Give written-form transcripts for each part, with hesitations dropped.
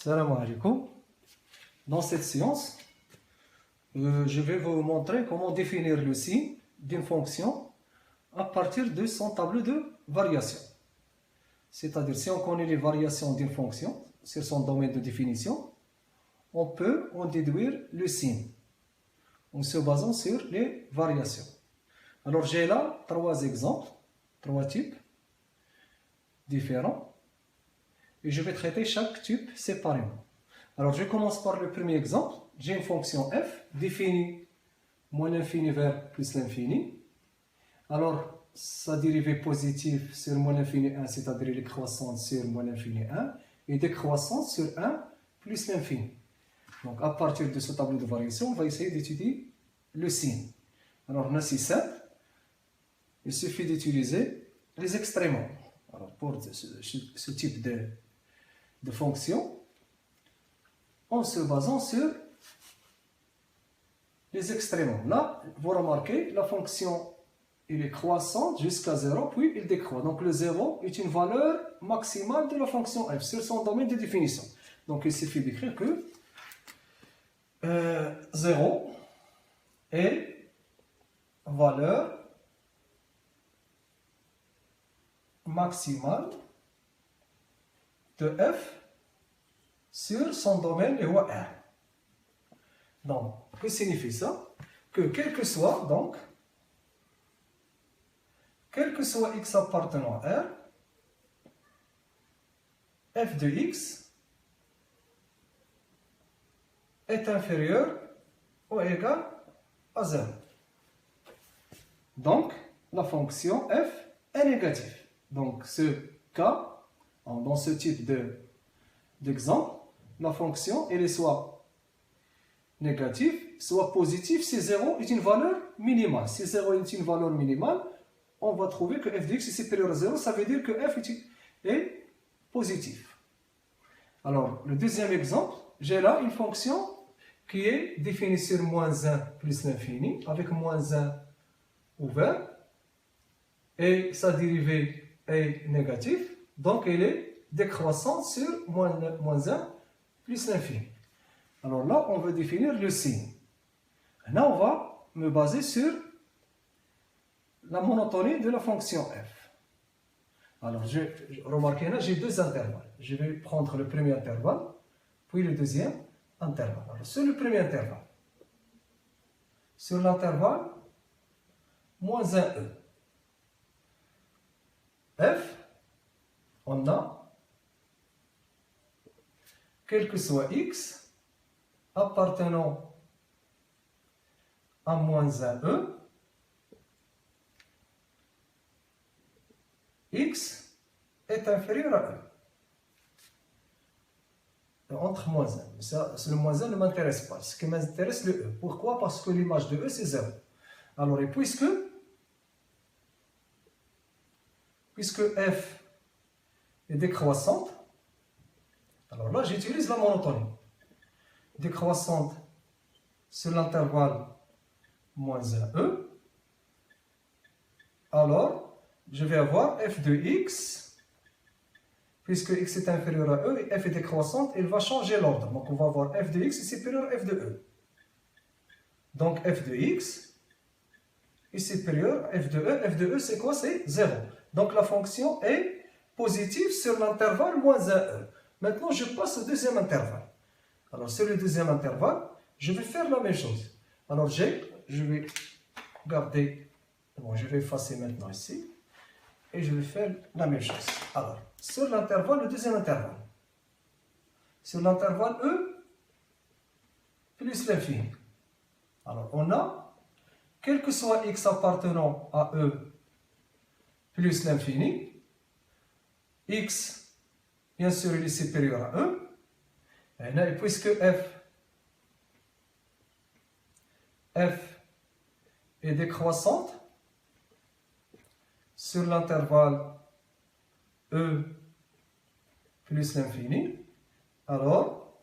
Salam alaikum. Dans cette séance, je vais vous montrer comment définir le signe d'une fonction à partir de son tableau de variation. C'est-à-dire, si on connaît les variations d'une fonction sur son domaine de définition, on peut en déduire le signe en se basant sur les variations. Alors, j'ai là trois exemples, trois types différents. Et je vais traiter chaque type séparément. Alors, je commence par le premier exemple. J'ai une fonction f définie moins l'infini vers plus l'infini. Alors, sa dérivée positive sur moins l'infini 1, c'est-à-dire les croissantes sur moins l'infini 1, et décroissante sur 1 plus l'infini. Donc, à partir de ce tableau de variation, on va essayer d'étudier le signe. Alors, on a si simple. Il suffit d'utiliser les extréments. Alors, pour ce type de fonction, en se basant sur les extréments. Là, vous remarquez, la fonction elle est croissante jusqu'à 0, puis il décroît. Donc le 0 est une valeur maximale de la fonction f sur son domaine de définition. Donc il suffit d'écrire que 0 est valeur maximale de f sur son domaine de R. Donc, que signifie ça? Que quel que soit x appartenant à R, f de x est inférieur ou égal à 0. Donc, la fonction f est négative. Donc, ce cas, dans ce type d'exemple, la fonction elle est soit négative, soit positive si 0 est une valeur minimale. Si 0 est une valeur minimale, on va trouver que f de x est supérieur à 0, ça veut dire que f est positif. Alors, le deuxième exemple, j'ai là une fonction qui est définie sur moins 1 plus l'infini, avec moins 1 ouvert, et sa dérivée est négative, donc elle est décroissante sur moins 1 plus l'infini. Alors là, on veut définir le signe. Là, on va me baser sur la monotonie de la fonction f. Alors, remarquez là, j'ai deux intervalles. Je vais prendre le premier intervalle, puis le deuxième intervalle. Alors, sur le premier intervalle, sur l'intervalle moins 1e, f, on a quel que soit x appartenant à moins 1e, x est inférieur à 1. Entre moins 1. Ça, le moins 1 ne m'intéresse pas. Ce qui m'intéresse, le e. Pourquoi? Parce que l'image de e, c'est 0. Alors, et puisque f est décroissante, alors là, j'utilise la monotonie. Décroissante sur l'intervalle moins 1e. Alors, je vais avoir f de x, puisque x est inférieur à e et f est décroissante, il va changer l'ordre. Donc, on va avoir f de x est supérieur à f de e. Donc, f de x est supérieur à f de e. F de e, c'est quoi? C'est 0. Donc, la fonction est positive sur l'intervalle moins 1e. Maintenant, je passe au deuxième intervalle. Alors, sur le deuxième intervalle, je vais faire la même chose. Alors, je vais garder, bon, je vais effacer maintenant ici, et je vais faire la même chose. Alors, sur l'intervalle, le deuxième intervalle, sur l'intervalle E plus l'infini. Alors, on a, quel que soit x appartenant à E plus l'infini, x, bien sûr, il est supérieur à 1. Et puisque f est décroissante sur l'intervalle e plus l'infini, alors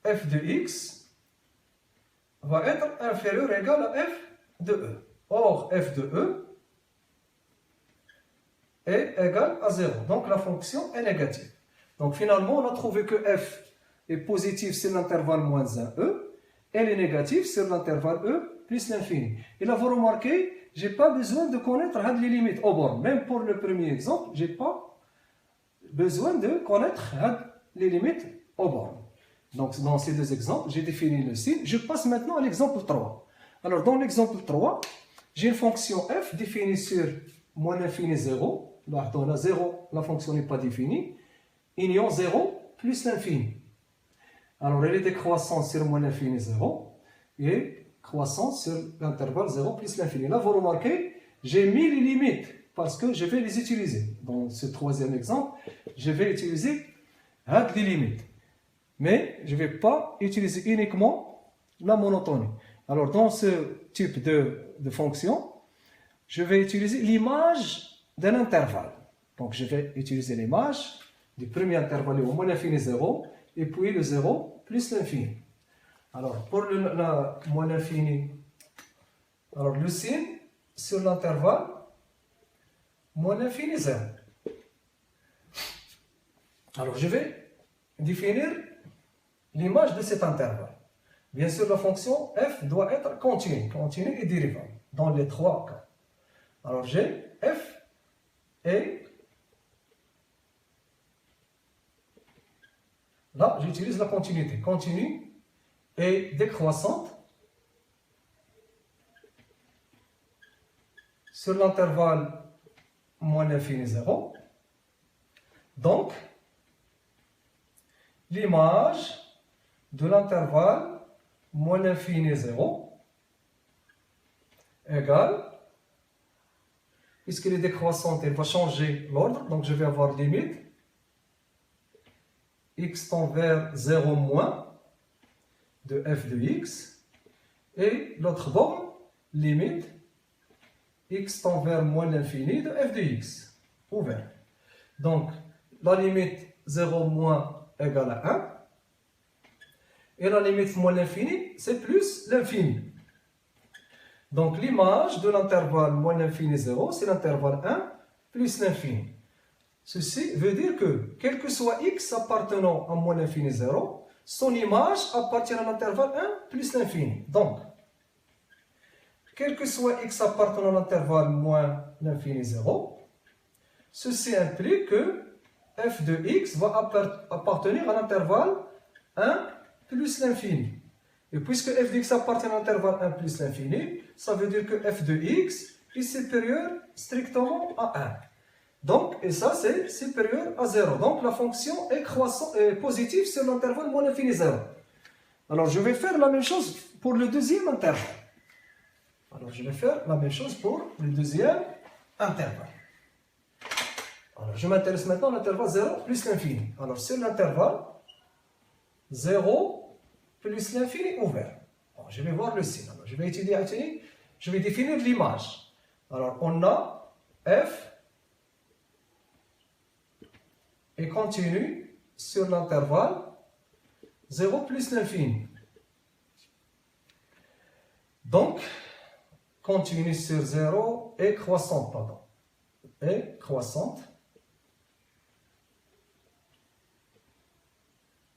f de x va être inférieur ou égal à f de e. Or, f de e est égal à 0. Donc la fonction est négative. Donc finalement, on a trouvé que f est positif sur l'intervalle moins 1e, elle est négative sur l'intervalle e plus l'infini. Et là, vous remarquez, je n'ai pas besoin de connaître les limites aux bornes. Même pour le premier exemple, je n'ai pas besoin de connaître les limites aux bornes. Donc dans ces deux exemples, j'ai défini le signe. Je passe maintenant à l'exemple 3. Alors dans l'exemple 3, j'ai une fonction f définie sur moins l'infini 0. Là, dans la 0, la fonction n'est pas définie. Union 0 plus l'infini. Alors elle est décroissante sur moins l'infini 0 et croissante sur l'intervalle 0 plus l'infini. Là, vous remarquez, j'ai mis les limites parce que je vais les utiliser. Dans ce troisième exemple, je vais utiliser les limites. Mais je ne vais pas utiliser uniquement la monotonie. Alors, dans ce type de fonction, je vais utiliser l'image d'un intervalle. Donc, je vais utiliser l'image du premier intervalle au moins l'infini 0 et puis le 0 plus l'infini. Alors, pour le moins l'infini, alors le signe sur l'intervalle moins l'infini 0. Alors, je vais définir l'image de cet intervalle. Bien sûr, la fonction f doit être continue et dérivable, dans les trois cas. Alors, j'ai f et là, j'utilise la continuité. Continue et décroissante sur l'intervalle moins l'infini 0. Donc, l'image de l'intervalle moins l'infini 0 égale, puisqu'elle est décroissante, elle va changer l'ordre, donc je vais avoir limite x tend vers 0 moins de f de x, et l'autre borne, limite x tend vers moins l'infini de f de x, ouvert. Donc, la limite 0 moins égale à 1, et la limite moins l'infini, c'est plus l'infini. Donc, l'image de l'intervalle moins l'infini 0, c'est l'intervalle 1 plus l'infini. Ceci veut dire que, quel que soit x appartenant à moins l'infini 0, son image appartient à l'intervalle 1 plus l'infini. Donc, quel que soit x appartenant à l'intervalle moins l'infini 0, ceci implique que f de x va appartenir à l'intervalle 1 plus l'infini. Et puisque f de x appartient à l'intervalle 1 plus l'infini, ça veut dire que f de x est supérieur strictement à 1. Donc, et ça, c'est supérieur à 0. Donc, la fonction est positive sur l'intervalle moins l'infini 0. Alors, je vais faire la même chose pour le deuxième intervalle. Alors, je vais faire la même chose pour le deuxième intervalle. Alors, je m'intéresse maintenant à l'intervalle 0 plus l'infini. Alors, sur l'intervalle 0 plus l'infini ouvert. Alors, je vais voir le signe. Alors, je vais étudier, je vais définir l'image. Alors, on a f et continue sur l'intervalle 0 plus l'infini. Donc, continue sur 0 et croissante, pardon. Et croissante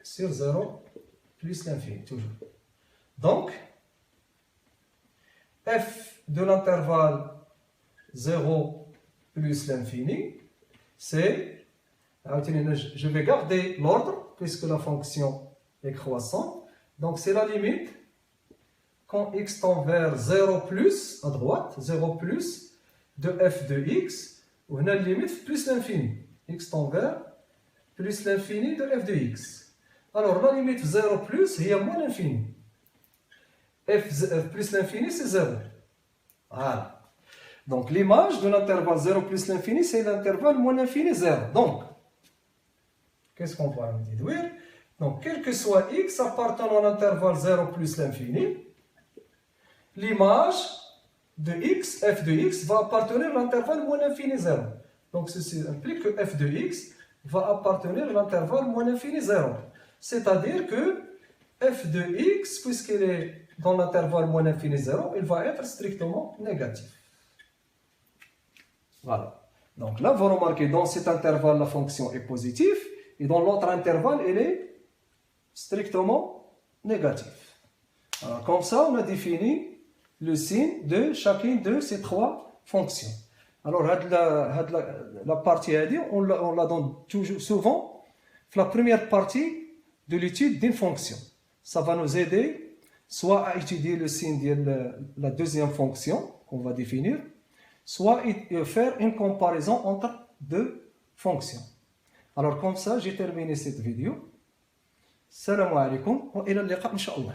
sur 0 plus l'infini, toujours. Donc, f de l'intervalle 0 plus l'infini, c'est, je vais garder l'ordre, puisque la fonction est croissante. Donc, c'est la limite quand x tend vers 0 plus, à droite, 0 plus de f de x, où on a la limite plus l'infini. X tend vers plus l'infini de f de x. Alors, la limite 0 plus, il y a moins l'infini. F plus l'infini, c'est 0. Voilà. Donc, l'image de l'intervalle 0 plus l'infini, c'est l'intervalle moins l'infini 0. Donc, qu'est-ce qu'on va en déduire? Donc, quel que soit x appartenant à l'intervalle 0 plus l'infini, l'image de x, f de x, va appartenir à l'intervalle moins l'infini 0. Donc, ceci implique que f de x va appartenir à l'intervalle moins l'infini 0. C'est-à-dire que f de x, puisqu'il est dans l'intervalle moins l'infini 0, il va être strictement négatif. Voilà. Donc là, vous remarquez, dans cet intervalle, la fonction est positive. et dans l'autre intervalle, elle est strictement négative. Alors, comme ça, on a défini le signe de chacune de ces trois fonctions. Alors, la partie on la donne toujours, souvent, la première partie de l'étude d'une fonction. Ça va nous aider soit à étudier le signe de la deuxième fonction qu'on va définir, soit faire une comparaison entre deux fonctions. Alors, comme ça, j'ai terminé cette vidéo. Salam alaikum wa ila al-liqa, inshallah.